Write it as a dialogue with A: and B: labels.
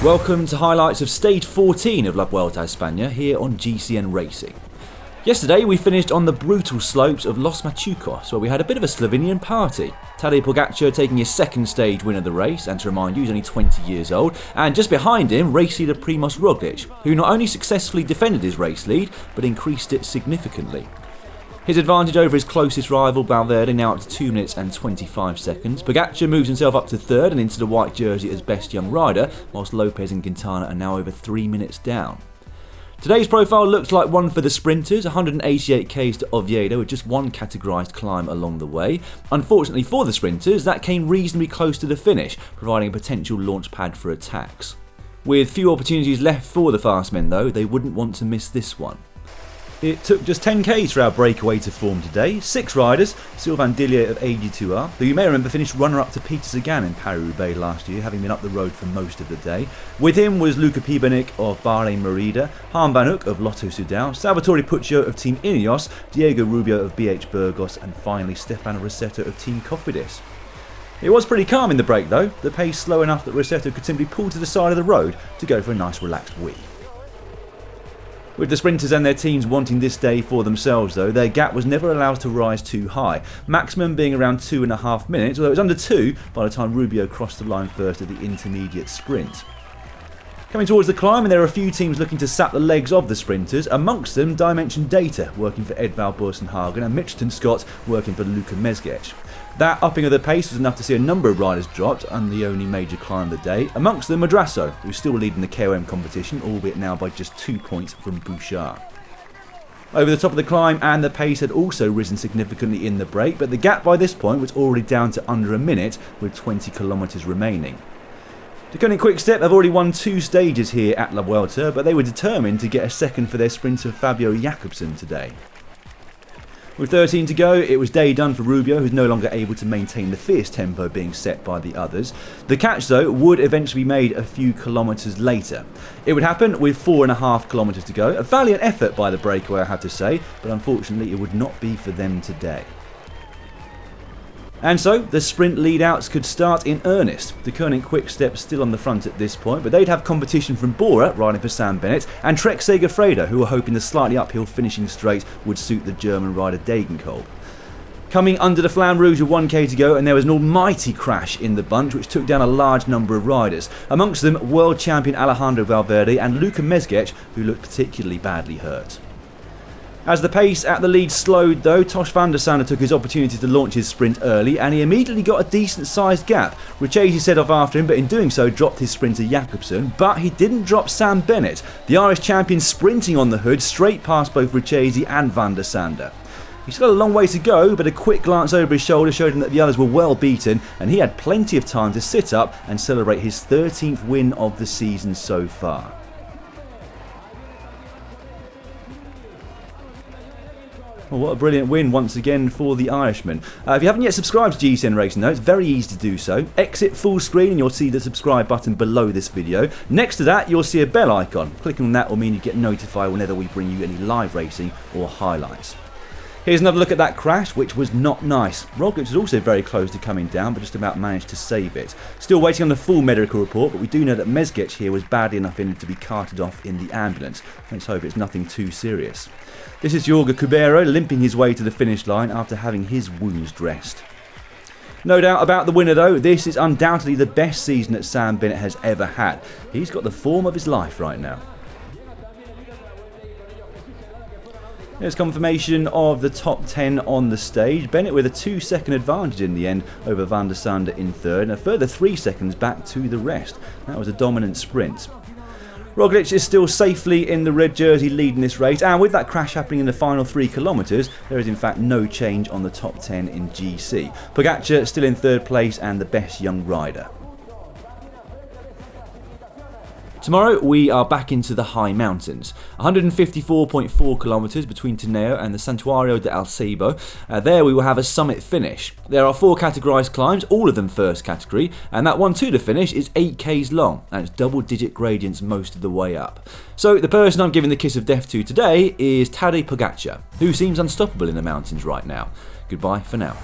A: Welcome to highlights of stage 14 of La Vuelta a España here on GCN Racing. Yesterday we finished on the brutal slopes of Los Machucos, where we had a bit of a Slovenian party. Tadej Pogačar taking his second stage win of the race, and to remind you, he's only 20 years old, and just behind him, race leader Primož Roglič, who not only successfully defended his race lead, but increased it significantly. His advantage over his closest rival Valverde now up to 2 minutes and 25 seconds. Pogačar moves himself up to third and into the white jersey as best young rider, whilst Lopez and Quintana are now over 3 minutes down. Today's profile looks like one for the sprinters, 188 k's to Oviedo with just one categorised climb along the way. Unfortunately for the sprinters, that came reasonably close to the finish, providing a potential launch pad for attacks. With few opportunities left for the fast men though, they wouldn't want to miss this one. It took just 10 k's for our breakaway to form today. 6 riders, Sylvain Dillier of AG2R, who you may remember finished runner-up to Peter Sagan in Paris-Roubaix last year, having been up the road for most of the day. With him was Luca Pibernik of Bahrain Merida, Harm Van Hoek of Lotto Soudal, Salvatore Puccio of Team Ineos, Diego Rubio of BH Burgos, and finally Stefano Rossetto of Team Cofidis. It was pretty calm in the break though, the pace slow enough that Rossetto could simply pull to the side of the road to go for a nice relaxed wee. With the sprinters and their teams wanting this day for themselves though, their gap was never allowed to rise too high, maximum being around 2.5 minutes, although it was under 2 by the time Rubio crossed the line first at the intermediate sprint. Coming towards the climb, and there are a few teams looking to sap the legs of the sprinters, amongst them Dimension Data working for Edvald Boasson-Hagen and Mitchelton Scott working for Luka Mezgec. That upping of the pace was enough to see a number of riders dropped on the only major climb of the day, amongst them Madrasso, who's still leading the KOM competition, albeit now by just 2 points from Bouchard. Over the top of the climb, and the pace had also risen significantly in the break, but the gap by this point was already down to under a minute with 20 kilometres remaining. Deceuninck Quick-Step have already won 2 stages here at La Vuelta, but they were determined to get a second for their sprinter Fabio Jakobsen today. With 13 to go, it was day done for Rubio, who's no longer able to maintain the fierce tempo being set by the others. The catch though would eventually be made a few kilometres later. It would happen with 4.5 kilometres to go, a valiant effort by the breakaway I have to say, but unfortunately it would not be for them today. And so, the sprint lead-outs could start in earnest. Deceuninck Quick-Step still on the front at this point, but they'd have competition from Bora, riding for Sam Bennett, and Trek Segafredo, who were hoping the slightly uphill finishing straight would suit the German rider Degenkolb. Coming under the Flamme Rouge with 1k to go, and there was an almighty crash in the bunch which took down a large number of riders, amongst them world champion Alejandro Valverde and Luka Mezgec, who looked particularly badly hurt. As the pace at the lead slowed though, Tosh van der Sande took his opportunity to launch his sprint early, and he immediately got a decent sized gap. Richesi set off after him, but in doing so dropped his sprinter Jakobsen, but he didn't drop Sam Bennett, the Irish champion sprinting on the hood straight past both Richesi and van der Sande. He's got a long way to go, but a quick glance over his shoulder showed him that the others were well beaten, and he had plenty of time to sit up and celebrate his 13th win of the season so far. Well, what a brilliant win once again for the Irishman. If you haven't yet subscribed to GCN Racing though, it's very easy to do so. Exit full screen and you'll see the subscribe button below this video. Next to that you'll see a bell icon. Clicking on that will mean you get notified whenever we bring you any live racing or highlights. Here's another look at that crash, which was not nice. Roglič was also very close to coming down, but just about managed to save it. Still waiting on the full medical report, but we do know that Mezgec here was badly enough injured to be carted off in the ambulance. Let's hope it's nothing too serious. This is Jorge Cubero limping his way to the finish line after having his wounds dressed. No doubt about the winner though, this is undoubtedly the best season that Sam Bennett has ever had. He's got the form of his life right now. There's confirmation of the top 10 on the stage. Bennett with a 2-second advantage in the end over van der Sande in third, and a further 3 seconds back to the rest. That was a dominant sprint. Roglič is still safely in the red jersey leading this race, and with that crash happening in the final 3 kilometres, there is in fact no change on the top 10 in GC. Pogačar still in third place and the best young rider. Tomorrow we are back into the high mountains, 154.4 kilometres between Tineo and the Santuario de El Ceibo. There we will have a summit finish. There are 4 categorised climbs, all of them first category, and that one to the finish is 8 k's long, and it's double-digit gradients most of the way up. So the person I'm giving the kiss of death to today is Tadej Pogačar, who seems unstoppable in the mountains right now. Goodbye for now.